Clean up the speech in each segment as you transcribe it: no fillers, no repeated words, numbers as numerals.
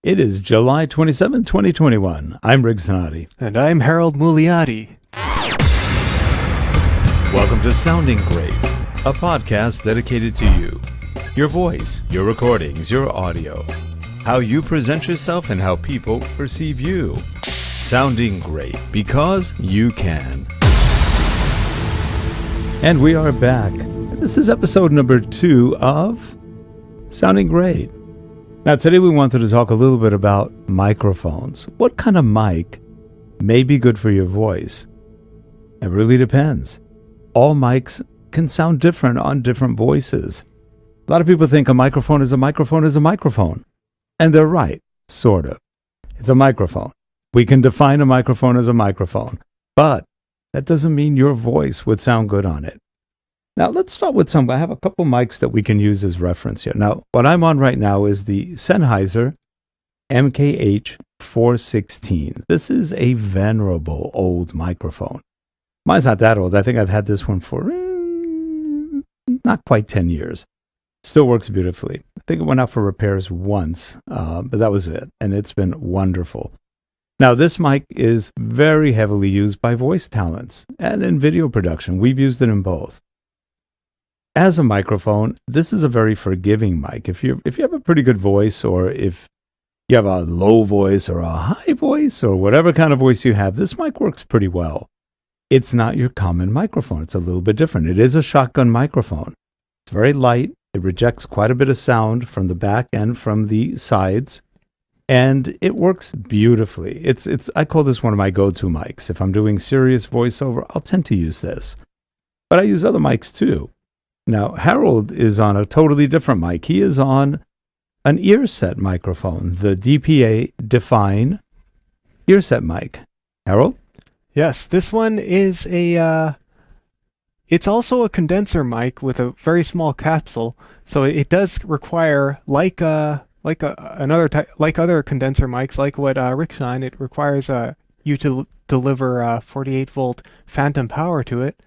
It is July 27, 2021. I'm Riggs Zanati. And I'm Harold Muliati. Welcome to Sounding Great, a podcast dedicated to you, your voice, your recordings, your audio, how you present yourself and how people perceive you. Sounding great because you can. And we are back. This is episode number 2 of Sounding Great. Now, today we wanted to talk a little bit about microphones. What kind of mic may be good for your voice? It really depends. All mics can sound different on different voices. A lot of people think a microphone is a microphone is a microphone. And they're right, sort of. It's a microphone. We can define a microphone as a microphone. But that doesn't mean your voice would sound good on it. Now, let's start with I have a couple mics that we can use as reference here. Now, what I'm on right now is the Sennheiser MKH416. This is a venerable old microphone. Mine's not that old. I think I've had this one for not quite 10 years. Still works beautifully. I think it went out for repairs once, but that was it. And it's been wonderful. Now, this mic is very heavily used by voice talents and in video production. We've used it in both. As a microphone, this is a very forgiving mic. If you have a pretty good voice, or if you have a low voice or a high voice or whatever kind of voice you have, this mic works pretty well. It's not your common microphone. It's a little bit different. It is a shotgun microphone. It's very light. It rejects quite a bit of sound from the back and from the sides, and it works beautifully. I call this one of my go-to mics. If I'm doing serious voiceover, I'll tend to use this. But I use other mics too. Now, Harold is on a totally different mic. He is on an earset microphone, the DPA Define earset mic. Harold? Yes, this one is it's also a condenser mic with a very small capsule, so it does require, like other condenser mics, like what Rick's on, it requires you to deliver 48 volt phantom power to it.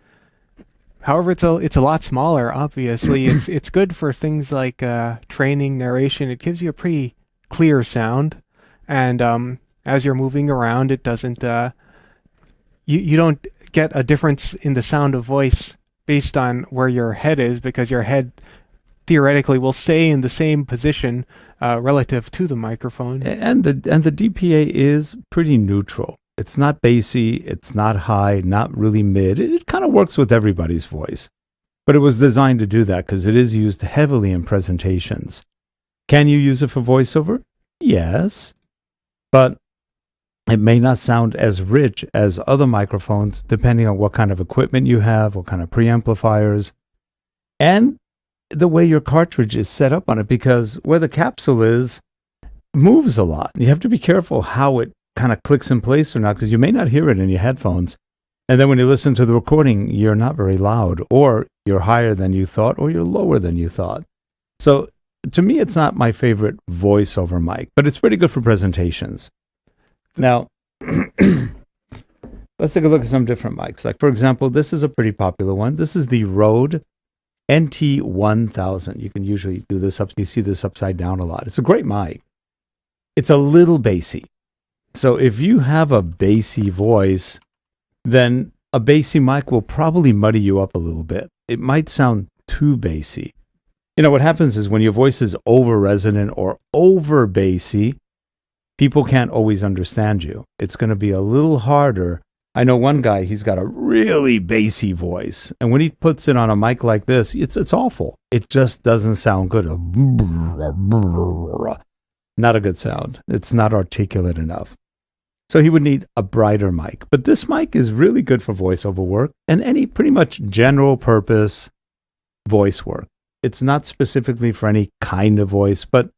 However, it's a lot smaller. Obviously, it's good for things like training, narration. It gives you a pretty clear sound, and as you're moving around, it doesn't. You don't get a difference in the sound of voice based on where your head is, because your head theoretically will stay in the same position relative to the microphone. And the DPA is pretty neutral. It's not bassy, it's not high, not really mid. It kind of works with everybody's voice. But it was designed to do that because it is used heavily in presentations. Can you use it for voiceover? Yes. But it may not sound as rich as other microphones, depending on what kind of equipment you have, what kind of preamplifiers, and the way your cartridge is set up on it, because where the capsule is moves a lot. You have to be careful how it kind of clicks in place or not, because you may not hear it in your headphones. And then when you listen to the recording, you're not very loud, or you're higher than you thought, or you're lower than you thought. So to me, it's not my favorite voiceover mic, but it's pretty good for presentations. Now, let's take a look at some different mics. Like, for example, this is a pretty popular one. This is the Rode NT1000. You can usually do this up. You see this upside down a lot. It's a great mic. It's a little bassy. So if you have a bassy voice, then a bassy mic will probably muddy you up a little bit. It might sound too bassy. You know, what happens is when your voice is over resonant or over bassy, people can't always understand you. It's going to be a little harder. I know one guy, he's got a really bassy voice, and when he puts it on a mic like this, it's awful. It just doesn't sound good. Not a good sound. It's not articulate enough. So he would need a brighter mic. But this mic is really good for voiceover work and any pretty much general purpose voice work. It's not specifically for any kind of voice, but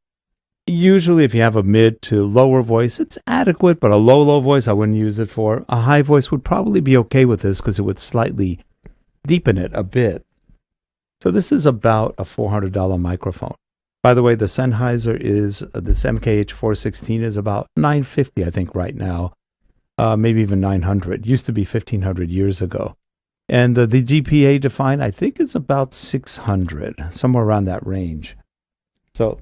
usually if you have a mid to lower voice, it's adequate, but a low voice I wouldn't use it for. A high voice would probably be okay with this because it would slightly deepen it a bit. So this is about a $400 microphone. By the way, the Sennheiser this MKH416 is about $950, I think, right now. Maybe even $900. Used to be $1,500 years ago. And the DPA Define, I think, is about $600, somewhere around that range. So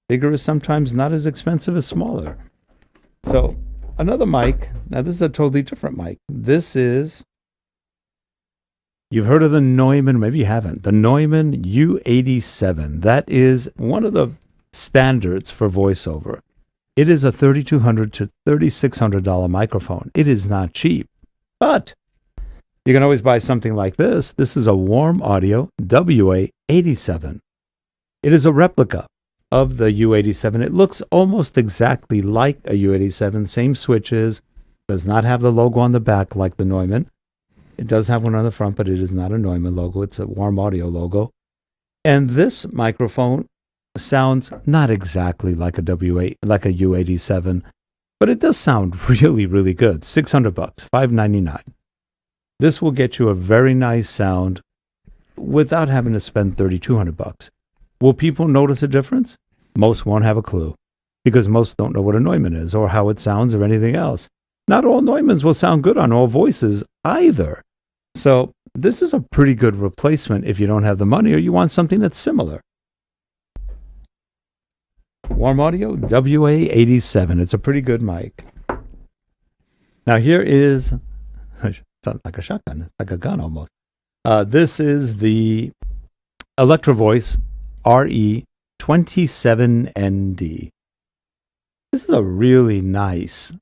Bigger is sometimes not as expensive as smaller. So another mic. Now this is a totally different mic. This is, you've heard of the Neumann, maybe you haven't. The Neumann U87. That is one of the standards for voiceover. It is a $3,200 to $3,600 microphone. It is not cheap, but you can always buy something like this. This is a Warm Audio WA87. It is a replica of the U87. It looks almost exactly like a U87, same switches, does not have the logo on the back like the Neumann. It does have one on the front, but it is not a Neumann logo. It's a Warm Audio logo. And this microphone sounds not exactly like a U87, but it does sound really, really good. $600, $599. This will get you a very nice sound without having to spend $3,200. Will people notice a difference? Most won't have a clue, because most don't know what a Neumann is or how it sounds or anything else. Not all Neumanns will sound good on all voices either. So this is a pretty good replacement if you don't have the money or you want something that's similar. Warm Audio WA87. It's a pretty good mic. Now here is, it's like a shotgun, it's like a gun almost. This is the ElectroVoice RE27ND. This is a really nice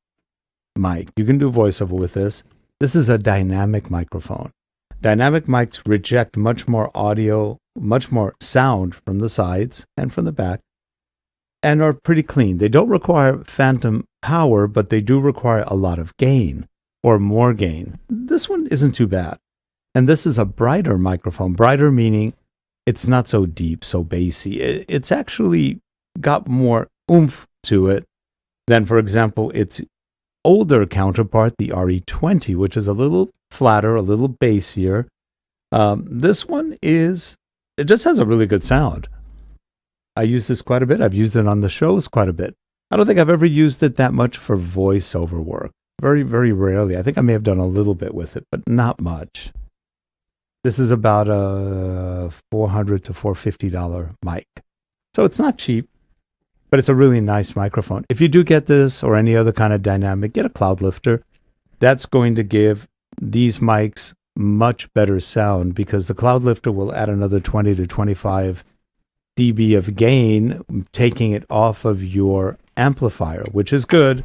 mic. You can do voiceover with this. This is a dynamic microphone. Dynamic mics reject much more audio, much more sound from the sides and from the back, and are pretty clean. They don't require phantom power, but they do require a lot of gain, or more gain. This one isn't too bad. And this is a brighter microphone. Brighter meaning it's not so deep, so bassy. It's actually got more oomph to it than, for example, its older counterpart, the RE20, which is a little flatter, a little bassier. This one it just has a really good sound. I use this quite a bit. I've used it on the shows quite a bit. I don't think I've ever used it that much for voiceover work. Very, very rarely. I think I may have done a little bit with it, but not much. This is about a $400 to $450 mic. So it's not cheap, but it's a really nice microphone. If you do get this or any other kind of dynamic, get a Cloudlifter. That's going to give these mics much better sound, because the Cloudlifter will add another 20 to 25 dB of gain, taking it off of your amplifier, which is good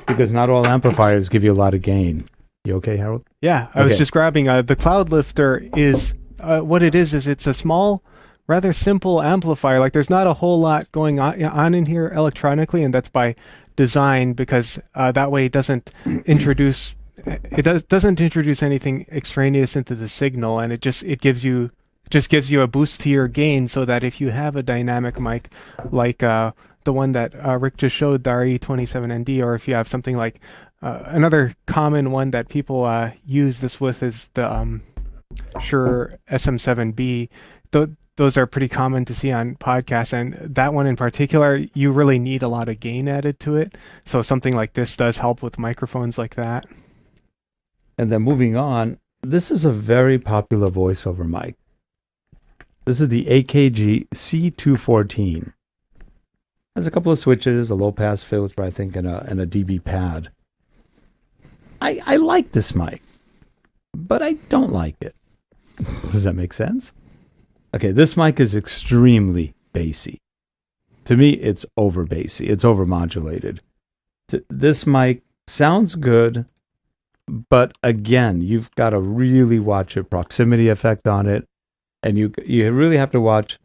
because not all amplifiers give you a lot of gain. You okay, Harold? Yeah, I was just grabbing the Cloudlifter is what it is it's a small, rather simple amplifier. Like there's not a whole lot going on in here electronically, and that's by design, because that way it doesn't introduce anything extraneous into the signal, and it gives you a boost to your gain, so that if you have a dynamic mic like the one that Rick just showed, the RE27ND, or if you have something like another common one that people use this with is the Shure SM7B. Those are pretty common to see on podcasts, and that one in particular, you really need a lot of gain added to it. So something like this does help with microphones like that. And then moving on, this is a very popular voiceover mic. This is the AKG C214. Has a couple of switches, a low pass filter, I think, and a dB pad. I like this mic, but I don't like it. Does that make sense? Okay, this mic is extremely bassy. To me, it's over bassy. It's over modulated. This mic sounds good, but again, you've got to really watch your proximity effect on it. And you really have to watch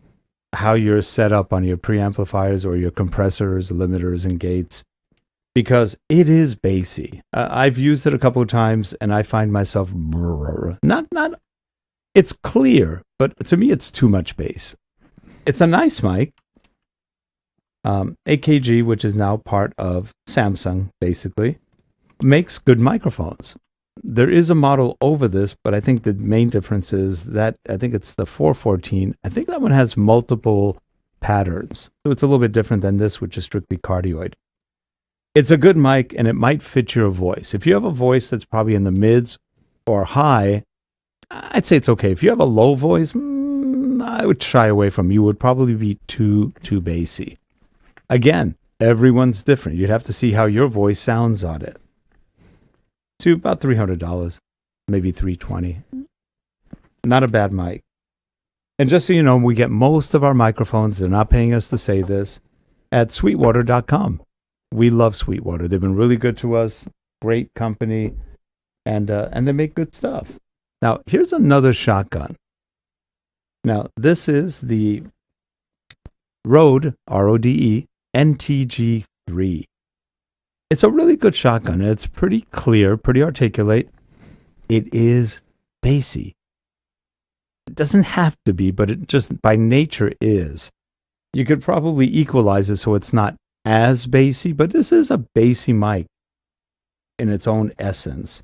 how you're set up on your preamplifiers or your compressors, limiters, and gates, because it is bassy. I've used it a couple of times, and I find myself not. It's clear, but to me, it's too much bass. It's a nice mic. AKG, which is now part of Samsung, basically, makes good microphones. There is a model over this, but I think the main difference is that I think it's the 414. I think that one has multiple patterns. So it's a little bit different than this, which is strictly cardioid. It's a good mic, and it might fit your voice. If you have a voice that's probably in the mids or high, I'd say it's okay. If you have a low voice, I would shy away from. You would probably be too bassy. Again, everyone's different. You'd have to see how your voice sounds on it. To about $300, maybe $320. Not a bad mic. And just so you know, we get most of our microphones, they're not paying us to say this, at sweetwater.com. We love Sweetwater. They've been really good to us. Great company. And they make good stuff. Now, here's another shotgun. Now, this is the Rode, RODE, NTG3. It's a really good shotgun. It's pretty clear, pretty articulate. It is bassy. It doesn't have to be, but it just by nature is. You could probably equalize it so it's not as bassy, but this is a bassy mic in its own essence.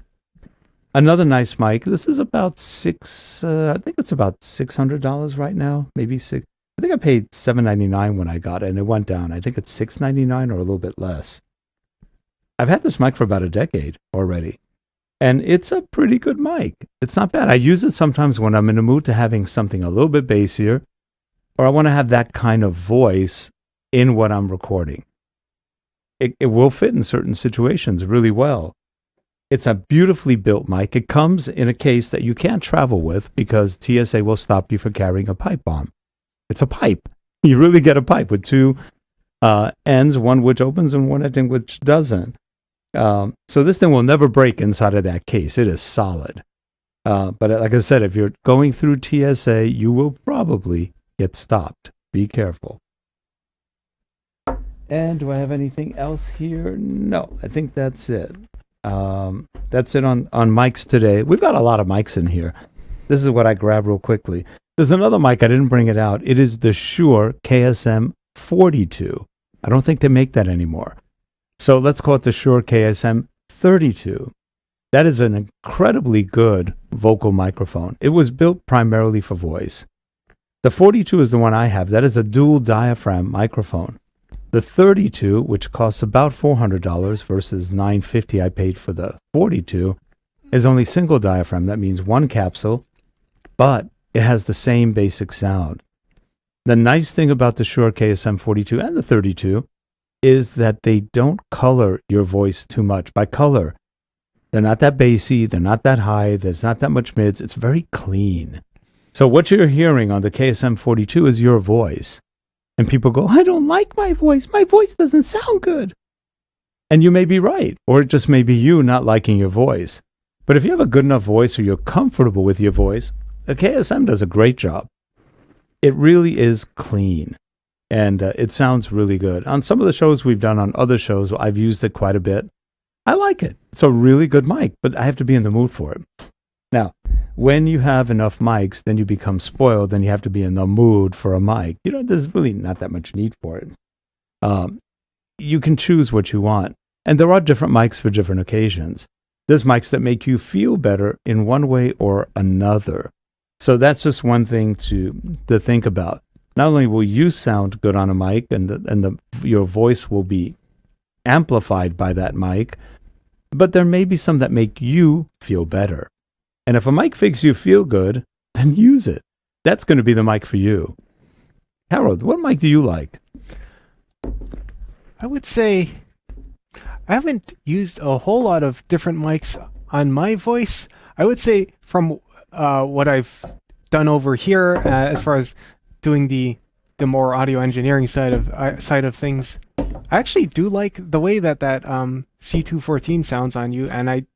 Another nice mic. This is about I think it's about $600 right now, maybe six. I think I paid $7.99 when I got it, and it went down. I think it's $6.99 or a little bit less. I've had this mic for about a decade already, and it's a pretty good mic. It's not bad. I use it sometimes when I'm in the mood to having something a little bit bassier, or I want to have that kind of voice in what I'm recording. It will fit in certain situations really well. It's a beautifully built mic. It comes in a case that you can't travel with because TSA will stop you for carrying a pipe bomb. It's a pipe. You really get a pipe with two ends, one which opens and one ending which doesn't. So this thing will never break inside of that case. It is solid. But like I said, if you're going through TSA, you will probably get stopped. Be careful. And do I have anything else here? No, I think that's it. That's it on mics today. We've got a lot of mics in here. This is what I grabbed real quickly. There's another mic. I didn't bring it out. It is the Shure KSM32. I don't think they make that anymore. So let's call it the Shure KSM32. That is an incredibly good vocal microphone. It was built primarily for voice. The 42 is the one I have. That is a dual diaphragm microphone. The 32, which costs about $400 versus $950 I paid for the 42, is only single diaphragm. That means one capsule, but it has the same basic sound. The nice thing about the Shure KSM42 and the 32 is that they don't color your voice too much. By color, they're not that bassy, they're not that high, there's not that much mids. It's very clean. So what you're hearing on the KSM42 is your voice. And people go, I don't like my voice. My voice doesn't sound good. And you may be right, or it just may be you not liking your voice. But if you have a good enough voice or you're comfortable with your voice, the KSM does a great job. It really is clean, and it sounds really good. On some of the shows we've done on other shows, I've used it quite a bit. I like it. It's a really good mic, but I have to be in the mood for it. Now, when you have enough mics, then you become spoiled, and you have to be in the mood for a mic. You know, there's really not that much need for it. You can choose what you want, and there are different mics for different occasions. There's mics that make you feel better in one way or another. So that's just one thing to think about. Not only will you sound good on a mic, and your voice will be amplified by that mic, but there may be some that make you feel better. And if a mic makes you feel good, then use it. That's going to be the mic for you. Harold, what mic do you like? I would say I haven't used a whole lot of different mics on my voice. I would say from what I've done over here, as far as doing the more audio engineering side of things, I actually do like the way that C214 sounds on you. And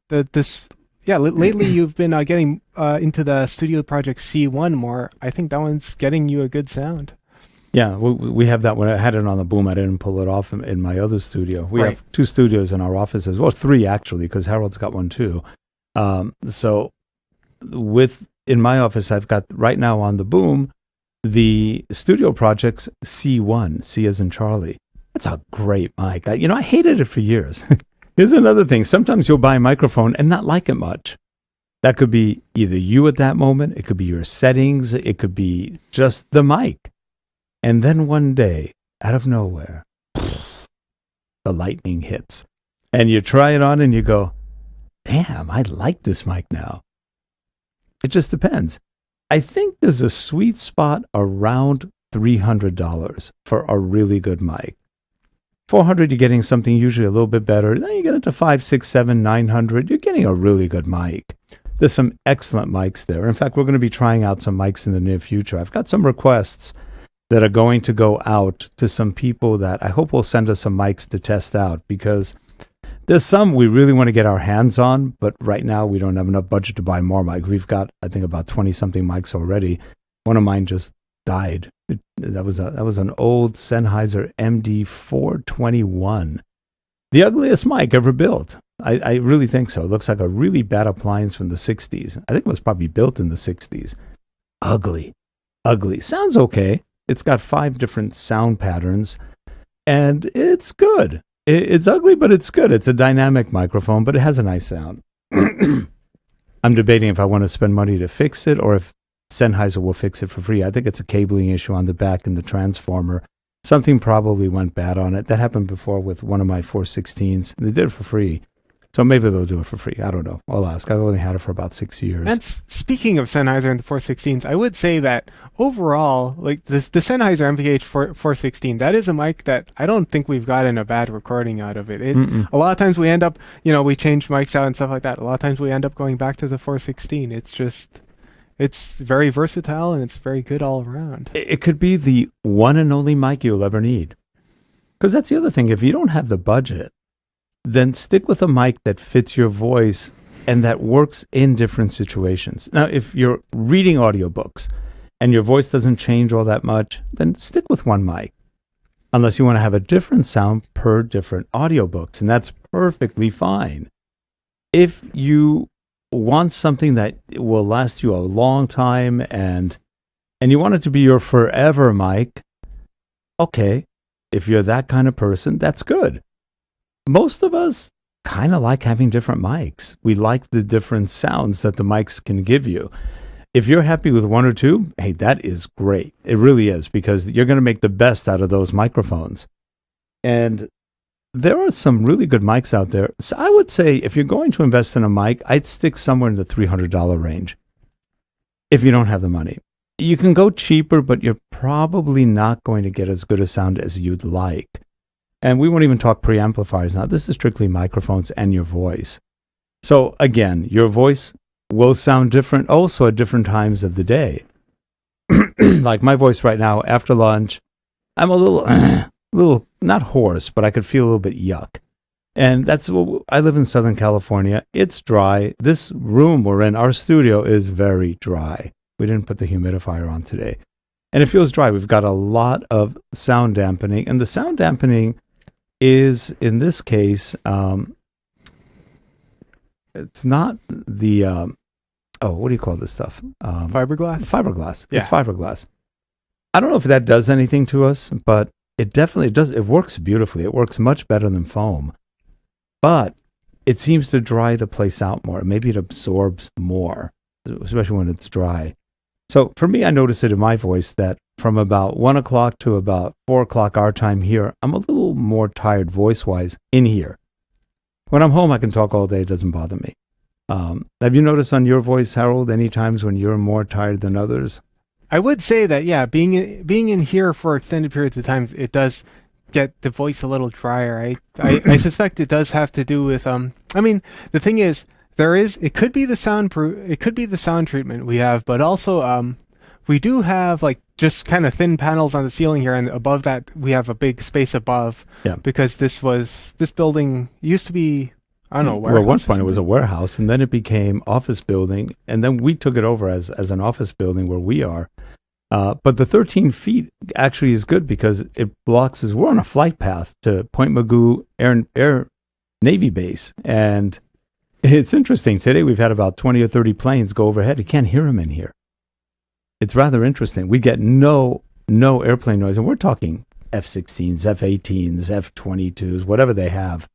lately you've been getting into the Studio Project C1 more. I think that one's getting you a good sound. Yeah, we have that one. I had it on the boom. I didn't pull it off in my other studio. We have 2 studios in our offices. Well, 3 actually, because Harold's got one too. So in my office, I've got right now on the boom the Studio Project's C1, C as in Charlie. It's a great mic. I hated it for years. Here's another thing. Sometimes you'll buy a microphone and not like it much. That could be either you at that moment. It could be your settings. It could be just the mic. And then one day, out of nowhere, the lightning hits. And you try it on and you go, damn, I like this mic now. It just depends. I think there's a sweet spot around $300 for a really good mic. 400, you're getting something usually a little bit better. Then you get into 5, 6, 7, 900, you're getting a really good mic. There's some excellent mics there. In fact, we're going to be trying out some mics in the near future. I've got some requests that are going to go out to some people that I hope will send us some mics to test out, because there's some we really want to get our hands on, but right now we don't have enough budget to buy more mics. We've got, I think, about 20-something mics already. One of mine just died. That was an old Sennheiser MKH416, the ugliest mic ever built. I really think so. It looks like a really bad appliance from the 60s. I think it was probably built in the 60s. Ugly. Sounds okay. It's got 5 different sound patterns, and it's good. It's ugly, but it's good. It's a dynamic microphone, but it has a nice sound. I'm debating if I want to spend money to fix it or if Sennheiser will fix it for free. I think it's a cabling issue on the back in the transformer. Something probably went bad on it. That happened before with one of my 416s. They did it for free. So maybe they'll do it for free. I don't know. I'll ask. I've only had it for about 6 years. And speaking of Sennheiser and the 416s, I would say that overall, like the Sennheiser MKH416, that is a mic that I don't think we've gotten a bad recording out of it. A lot of times we end up, we change mics out and stuff like that. A lot of times we end up going back to the 416. It's very versatile and it's very good all around. It could be the one and only mic you'll ever need. Because that's the other thing. If you don't have the budget, then stick with a mic that fits your voice and that works in different situations. Now, if you're reading audiobooks and your voice doesn't change all that much, then stick with one mic. Unless you want to have a different sound per different audiobooks, and that's perfectly fine. If you want something that will last you a long time and you want it to be your forever mic, okay, if you're that kind of person, that's good. Most of us kind of like having different mics. We like the different sounds that the mics can give you. If you're happy with one or two, hey, that is great. It really is, because you're going to make the best out of those microphones. And there are some really good mics out there. So I would say if you're going to invest in a mic, I'd stick somewhere in the $300 range if you don't have the money. You can go cheaper, but you're probably not going to get as good a sound as you'd like. And we won't even talk preamplifiers now. This is strictly microphones and your voice. So again, your voice will sound different also at different times of the day. Like my voice right now, after lunch, I'm a little, not hoarse, but I could feel a little bit yuck. And that's what I live in Southern California. It's dry. This room we're in, our studio, is very dry. We didn't put the humidifier on today. And it feels dry. We've got a lot of sound dampening. And the sound dampening is, in this case, it's not the, what do you call this stuff? Fiberglass? Fiberglass. Yeah. It's fiberglass. I don't know if that does anything to us, but it definitely does. It works beautifully. It works much better than foam. But it seems to dry the place out more. Maybe it absorbs more, especially when it's dry. So for me, I notice it in my voice that from about 1 o'clock to about 4 o'clock our time here, I'm a little more tired voice-wise in here. When I'm home, I can talk all day. It doesn't bother me. Have you noticed on your voice, Harold, any times when you're more tired than others? I would say that, yeah, being in here for extended periods of time, it does get the voice a little drier. I suspect it does have to do with the thing is, it could be the sound treatment we have, but also we do have like just kind of thin panels on the ceiling here, and above that we have a big space above. Yeah. Because this building used to be, I don't know, warehouse. Well, at one point it was a warehouse, and then it became office building, and then we took it over as an office building where we are. But the 13 feet actually is good because it blocks we're on a flight path to Point Mugu Air Navy Base, and it's interesting. Today we've had about 20 or 30 planes go overhead. You can't hear them in here. It's rather interesting. We get no airplane noise, and we're talking F-16s, F-18s, F-22s, whatever they have.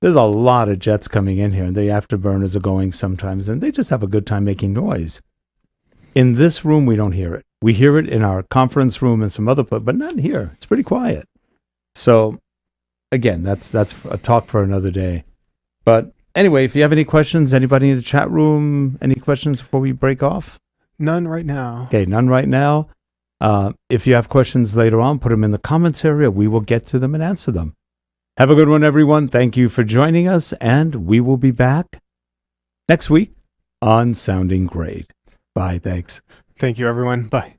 There's a lot of jets coming in here, and the afterburners are going sometimes, and they just have a good time making noise. In this room, we don't hear it. We hear it in our conference room and some other places, but not here. It's pretty quiet. So, again, that's a talk for another day. But anyway, if you have any questions, anybody in the chat room, any questions before we break off? None right now. Okay, none right now. If you have questions later on, put them in the comments area. We will get to them and answer them. Have a good one, everyone. Thank you for joining us, and we will be back next week on Sounding Great. Bye. Thanks. Thank you, everyone. Bye.